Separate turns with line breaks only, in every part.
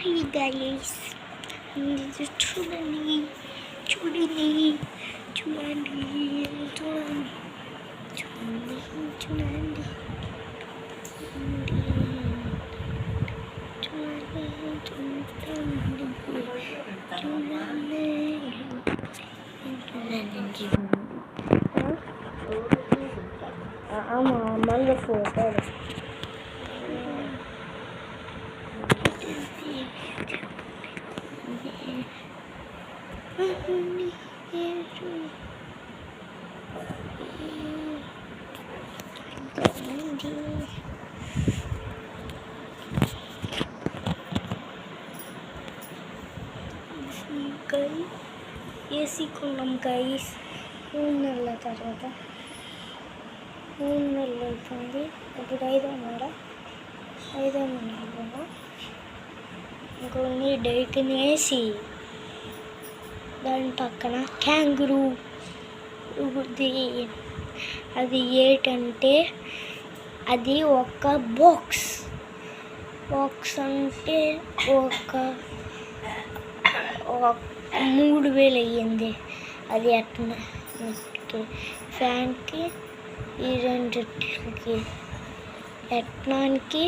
Hi guys, this is చూడండి చూడండి చూడండి చూడండి చూడండి చూడండి ஆமா மல்ல போட்டோ ఏసీ కొన్నాం గైస్ 3 నెలల తర్వాత 3 నెలలు అవుతుంది. ఇప్పుడు 5వ నెల ఇంకొన్ని డైకిన్ ఏసీ, దాని పక్కన క్యాంగరూ. అది ఏంటంటే అది ఒక బాక్స్ అంటే ఒక 3000 అయ్యింది. అది అట్లా ఫ్యాన్కి ఈ రెండిటికి ఎట్నానికి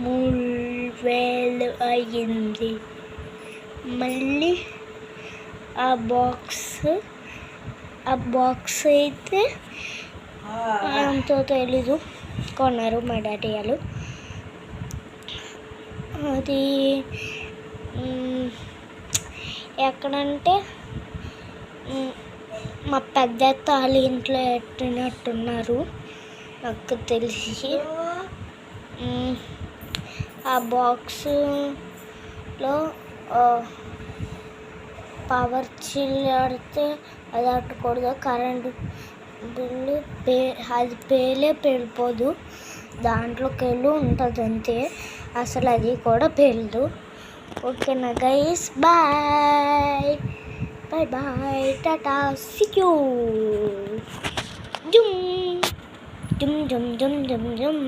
3000 అయ్యింది. మళ్ళీ ఆ బాక్స్ అయితే ఎంతో తెలీదు, కొన్నారు మా డాడీ వాళ్ళు. అది ఎక్కడంటే మా పెద్ద వాళ్ళ ఇంట్లో ఎట్టినట్టున్నారు నాకు తెలిసి. ఆ బాక్స్లో పవర్ చిల్లాడితే అది అట్టకూడదు, కరెంటు బిల్లు అది పేలిపోదు, దాంట్లోకి వెళ్ళి ఉంటుంది అంతే, అసలు అది కూడా పేలదు. ఓకేనా గైస్, బాయ్ బాయ్ టాటా, సీ యూ. జుమ్ జుమ్ జుమ్ జుమ్ జుమ్ జుమ్.